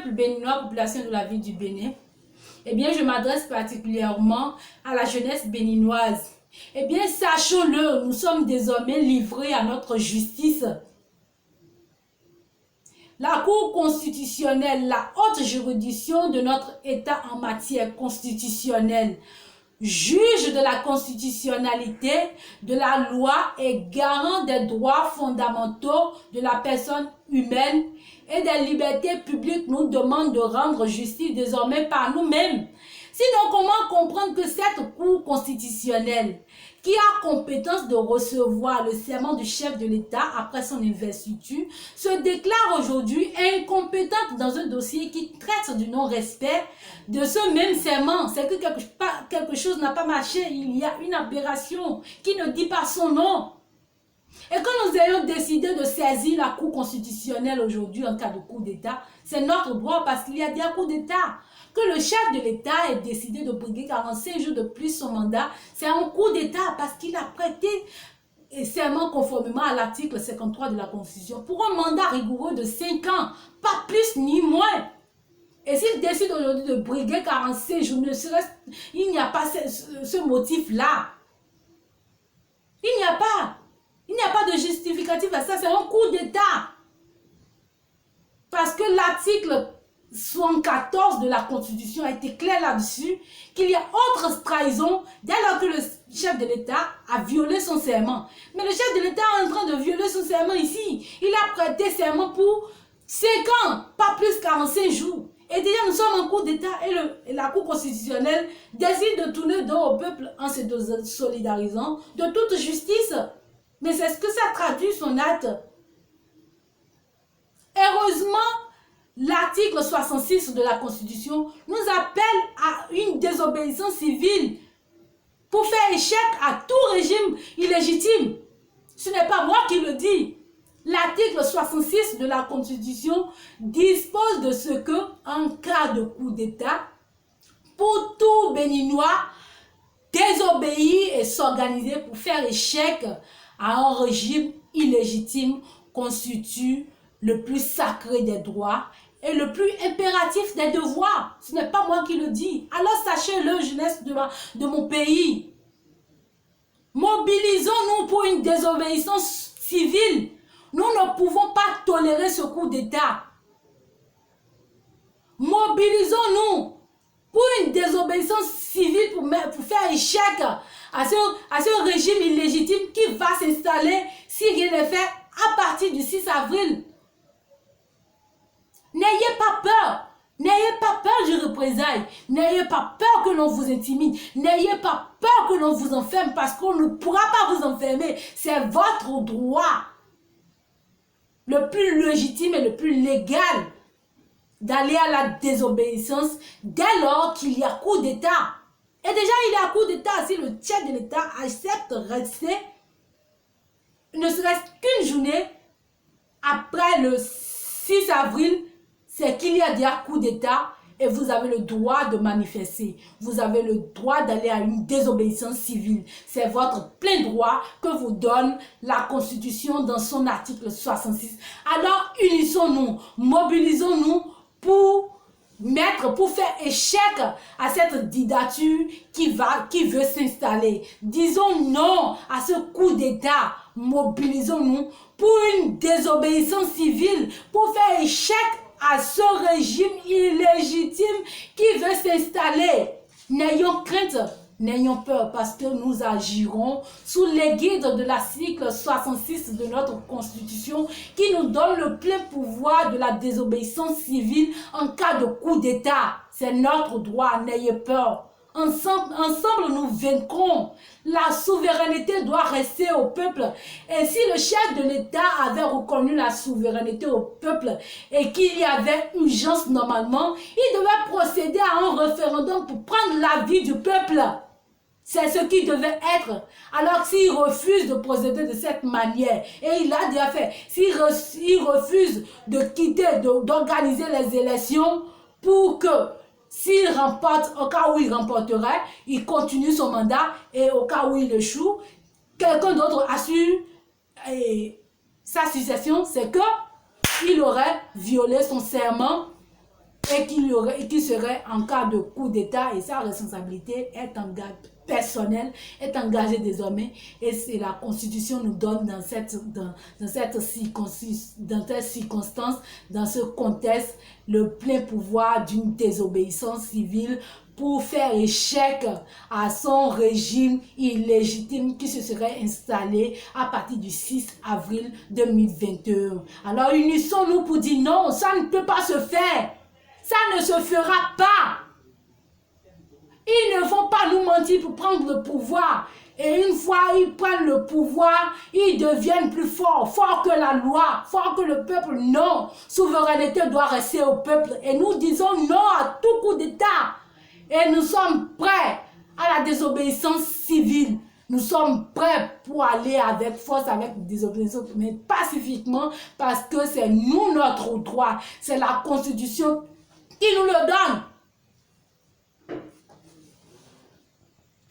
peuple béninois, population de la ville du Bénin, eh bien, je m'adresse particulièrement à la jeunesse béninoise. Eh bien, sachons-le, nous sommes désormais livrés à notre justice. La Cour constitutionnelle, la haute juridiction de notre État en matière constitutionnelle, juge de la constitutionnalité de la loi et garant des droits fondamentaux de la personne humaine et des libertés publiques, nous demande de rendre justice désormais par nous-mêmes. Sinon, comment comprendre que cette Cour constitutionnelle, qui a compétence de recevoir le serment du chef de l'État après son investiture, se déclare aujourd'hui incompétente dans un dossier qui traite du non-respect de ce même serment? C'est que quelque chose n'a pas marché, il y a une aberration qui ne dit pas son nom. Et quand nous ayons décidé de saisir la Cour constitutionnelle aujourd'hui en cas de coup d'État, c'est notre droit parce qu'il y a des coups d'État. Que le chef de l'État ait décidé de briguer 45 jours de plus son mandat, c'est un coup d'État parce qu'il a prêté serment conformément à l'article 53 de la Constitution pour un mandat rigoureux de 5 ans, pas plus ni moins. Et s'il décide aujourd'hui de briguer 45 jours, il n'y a pas ce motif-là. Il n'y a pas. Il n'y a pas de justificatif à ça, c'est un coup d'État. Parce que l'article 74 de la Constitution a été clair là-dessus, qu'il y a autre trahison dès lors que le chef de l'État a violé son serment. Mais le chef de l'État est en train de violer son serment ici. Il a prêté serment pour 5 ans, pas plus 45 jours. Et déjà, nous sommes en coup d'État et la Cour constitutionnelle décide de tourner dos au peuple en se solidarisant de toute justice. Mais c'est ce que ça traduit son acte. Heureusement, l'article 66 de la Constitution nous appelle à une désobéissance civile pour faire échec à tout régime illégitime. Ce n'est pas moi qui le dis. L'article 66 de la Constitution dispose de ce que, en cas de coup d'État, pour tout Béninois, désobéir et s'organiser pour faire échec à un régime illégitime constitue le plus sacré des droits et le plus impératif des devoirs. Ce n'est pas moi qui le dis. Alors sachez-le, jeunesse de mon pays. Mobilisons-nous pour une désobéissance civile. Nous ne pouvons pas tolérer ce coup d'État. Mobilisons-nous pour une désobéissance civile pour faire échec à ce régime illégitime qui va s'installer si rien n'est fait à partir du 6 avril. N'ayez pas peur. N'ayez pas peur du représailles. N'ayez pas peur que l'on vous intimide. N'ayez pas peur que l'on vous enferme parce qu'on ne pourra pas vous enfermer. C'est votre droit le plus légitime et le plus légal d'aller à la désobéissance dès lors qu'il y a coup d'État. Et déjà, il y a coup d'État si le chef de l'État accepte de rester, ne serait-ce qu'une journée après le 6 avril, c'est qu'il y a déjà coup d'État et vous avez le droit de manifester. Vous avez le droit d'aller à une désobéissance civile. C'est votre plein droit que vous donne la Constitution dans son article 66. Alors, unissons-nous, mobilisons-nous pour faire échec à cette dictature qui veut s'installer. Disons non à ce coup d'État. Mobilisons-nous pour une désobéissance civile, pour faire échec à ce régime illégitime qui veut s'installer. N'ayons crainte, n'ayons peur parce que nous agirons sous l'égide de l'article 66 de notre Constitution qui nous donne le plein pouvoir de la désobéissance civile en cas de coup d'État. C'est notre droit, n'ayez peur. Ensemble, nous vaincrons. La souveraineté doit rester au peuple. Et si le chef de l'État avait reconnu la souveraineté au peuple et qu'il y avait urgence normalement, il devait procéder à un référendum pour prendre l'avis du peuple. C'est ce qui devait être. Alors s'il refuse de procéder de cette manière, et il l'a déjà fait, s'il refuse de quitter, d'organiser les élections pour que s'il remporte, au cas où il remporterait, il continue son mandat et au cas où il échoue, quelqu'un d'autre assure sa succession, c'est que il aurait violé son serment qui serait en cas de coup d'État, et sa responsabilité est personnelle, est engagée désormais, et c'est la Constitution nous donne dans cette circonstance, dans ce contexte, le plein pouvoir d'une désobéissance civile pour faire échec à son régime illégitime qui se serait installé à partir du 6 avril 2021. Alors unissons-nous pour dire non, ça ne peut pas se faire. Ça ne se fera pas. Ils ne vont pas nous mentir pour prendre le pouvoir. Et une fois ils prennent le pouvoir, ils deviennent plus forts, forts que la loi, forts que le peuple. Non, souveraineté doit rester au peuple. Et nous disons non à tout coup d'État. Et nous sommes prêts à la désobéissance civile. Nous sommes prêts pour aller avec force, avec désobéissance, mais pacifiquement, parce que c'est nous notre droit. C'est la Constitution qui nous le donne.